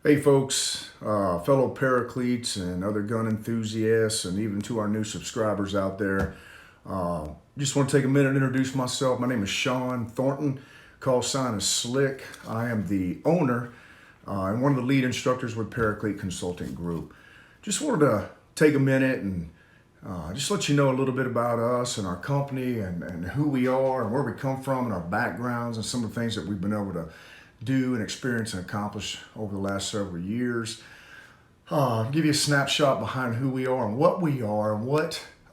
Hey folks, fellow Paracletes and other gun enthusiasts, and even to our new subscribers out there. Just want to take a minute and introduce myself. My name is Sean Thornton, call sign is Slick. I am the owner and one of the lead instructors with Paraclete Consulting Group. Just wanted to take a minute and just let you know a little bit about us and our company and who we are and where we come from and our backgrounds and some of the things that we've been able to do and experience and accomplish over the last several years. Give you a snapshot behind who we are and what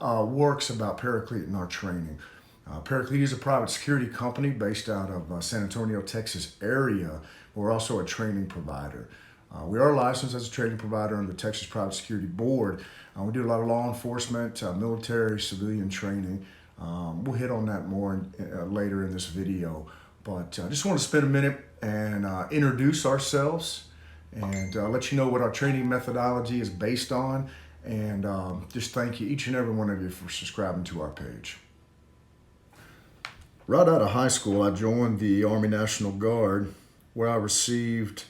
works about Paraclete in our training. Paraclete is a private security company based out of San Antonio, Texas area. We're also a training provider. We are licensed as a training provider under the Texas Private Security Board. We do a lot of law enforcement, military, civilian training. We'll hit on that more later in this video. But I just want to spend a minute and introduce ourselves and let you know what our training methodology is based on. And just thank you, each and every one of you, for subscribing to our page. Right out of high school, I joined the Army National Guard, where I received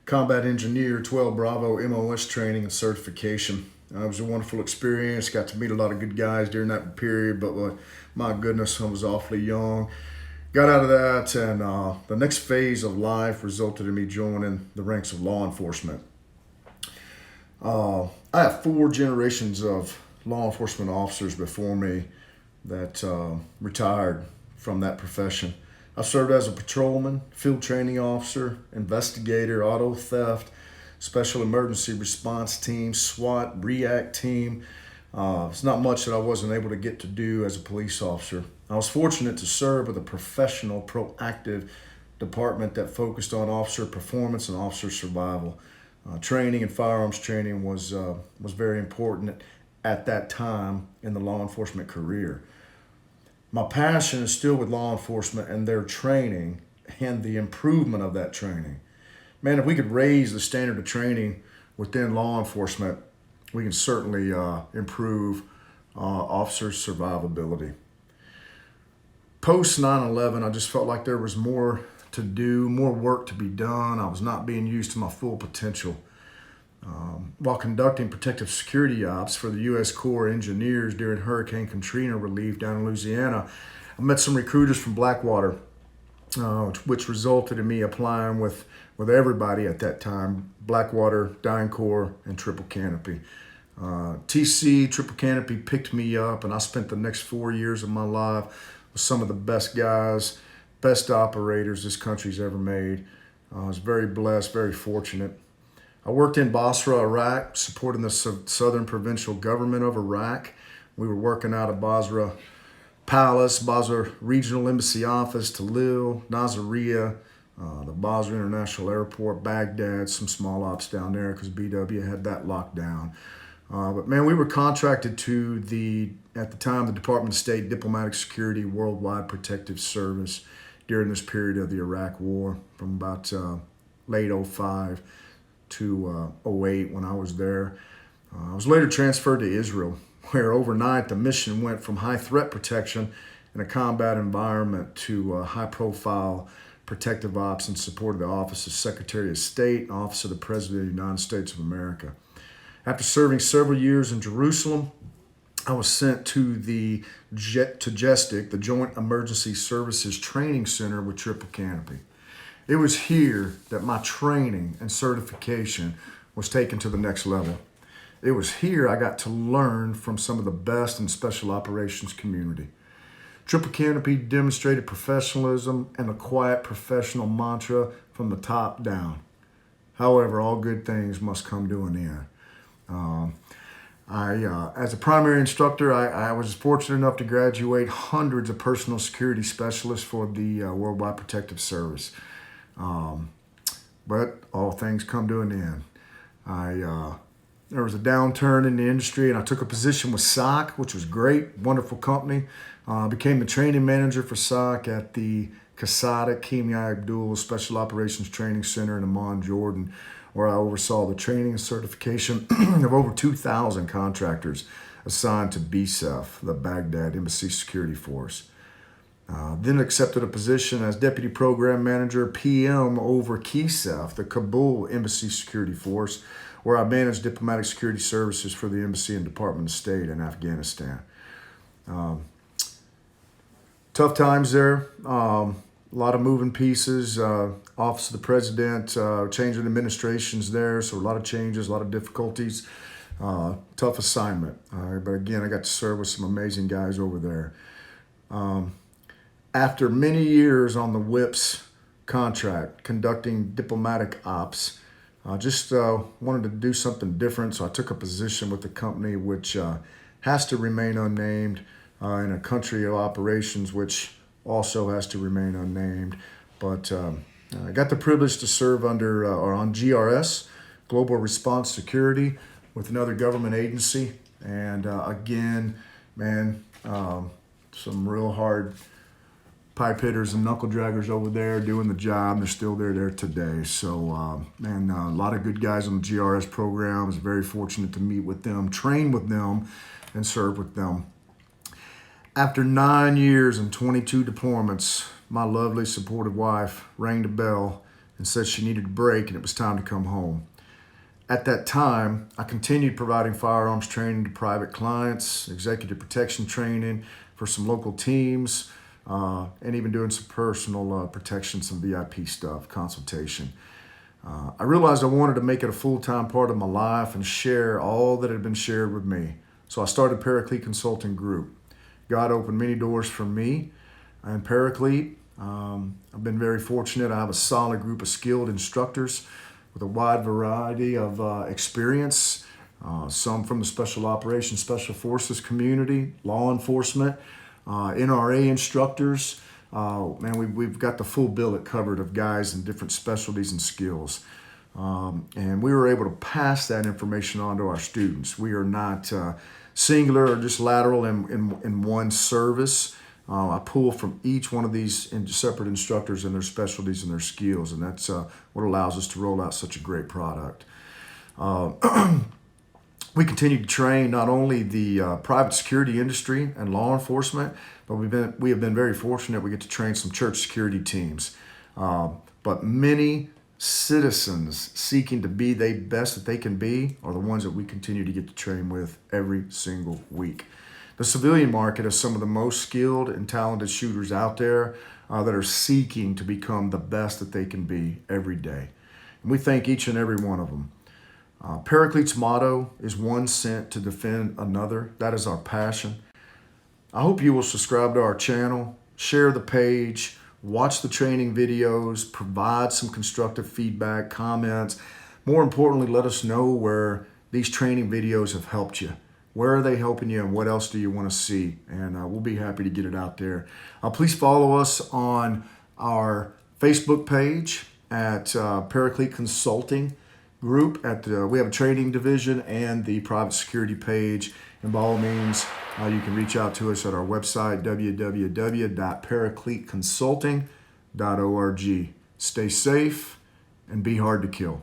Combat Engineer 12 Bravo MOS training and certification. It was a wonderful experience. Got to meet a lot of good guys during that period, but my goodness, I was awfully young. Got out of that, and the next phase of life resulted in me joining the ranks of law enforcement. I have 4 generations of law enforcement officers before me that retired from that profession. I've served as a patrolman, field training officer, investigator, auto theft, special emergency response team, SWAT, REACT team. It's not much that I wasn't able to get to do as a police officer. I was fortunate to serve with a professional, proactive department that focused on officer performance and officer survival. Training and firearms training was very important at that time in the law enforcement career. My passion is still with law enforcement and their training and the improvement of that training. Man, if we could raise the standard of training within law enforcement, we can certainly improve officer survivability. Post 9/11, I just felt like there was more to do, more work to be done. I was not being used to my full potential. While conducting protective security ops for the U.S. Corps engineers during Hurricane Katrina relief down in Louisiana, I met some recruiters from Blackwater, which resulted in me applying with everybody at that time: Blackwater, Dying Corps, and Triple Canopy. TC, Triple Canopy picked me up, and I spent the next 4 years of my life with some of the best guys, best operators this country's ever made. I was very blessed, very fortunate. I worked in Basra, Iraq, supporting the Southern Provincial Government of Iraq. We were working out of Basra Palace, Basra Regional Embassy Office, Talil, Nasiriyah, the Basra International Airport, Baghdad, some small ops down there because BW had that locked down. But man, we were contracted to at the time, the Department of State Diplomatic Security Worldwide Protective Service during this period of the Iraq War from about late 05 to 08 when I was there. I was later transferred to Israel, where overnight the mission went from high threat protection in a combat environment to high profile protective ops in support of the Office of Secretary of State and Office of the President of the United States of America. After serving several years in Jerusalem, I was sent to the JESTIC, the Joint Emergency Services Training Center with Triple Canopy. It was here that my training and certification was taken to the next level. It was here I got to learn from some of the best in special operations community. Triple Canopy demonstrated professionalism and a quiet professional mantra from the top down. However, all good things must come to an end. As a primary instructor, I was fortunate enough to graduate hundreds of personal security specialists for the Worldwide Protective Service. But all things come to an end. There was a downturn in the industry, and I took a position with SOC, which was great, wonderful company. Became the training manager for SOC at the Kasada Kimi Abdul Special Operations Training Center in Amman, Jordan, where I oversaw the training and certification of over 2,000 contractors assigned to BSEF, the Baghdad Embassy Security Force. Then accepted a position as Deputy Program Manager, PM, over KESEF, the Kabul Embassy Security Force, where I managed diplomatic security services for the Embassy and Department of State in Afghanistan. Tough times there. A lot of moving pieces. Office of the President, changing administrations there, so a lot of changes, a lot of difficulties. Tough assignment. But again, I got to serve with some amazing guys over there. After many years on the WIPS contract, conducting diplomatic ops, I just wanted to do something different, so I took a position with the company which has to remain unnamed in a country of operations which also has to remain unnamed. But I got the privilege to serve under or on GRS, Global Response Security, with another government agency. And again, man, some real hard pipe hitters and knuckle draggers over there doing the job. They're still there today. So, man, a lot of good guys on the GRS program. I was very fortunate to meet with them, train with them, and serve with them. After 9 years and 22 deployments, my lovely, supportive wife rang the bell and said she needed a break and it was time to come home. At that time, I continued providing firearms training to private clients, executive protection training for some local teams, and even doing some personal protection, some VIP stuff, consultation. I realized I wanted to make it a full-time part of my life and share all that had been shared with me. So I started Paraclete Consulting Group. God opened many doors for me and Paraclete. I've been very fortunate. I have a solid group of skilled instructors with a wide variety of experience, some from the Special Operations, Special Forces community, law enforcement, NRA instructors. Man, we've got the full billet covered of guys in different specialties and skills. And we were able to pass that information on to our students. We are not singular or just lateral in one service. I pull from each one of these separate instructors and their specialties and their skills, and that's what allows us to roll out such a great product. We continue to train not only the private security industry and law enforcement, but we have been very fortunate. We get to train some church security teams. But many citizens seeking to be the best that they can be are the ones that we continue to get to train with every single week. The civilian market is some of the most skilled and talented shooters out there that are seeking to become the best that they can be every day. And we thank each and every one of them. Paraclete's motto is one sent to defend another. That is our passion. I hope you will subscribe to our channel, share the page, watch the training videos, provide some constructive feedback, comments. More importantly, let us know where these training videos have helped you. Where are they helping you and what else do you want to see? And we'll be happy to get it out there. Please follow us on our Facebook page at Paraclete Consulting Group. We have a training division and the private security page. And by all means, you can reach out to us at our website, www.paracleteconsulting.org. Stay safe and be hard to kill.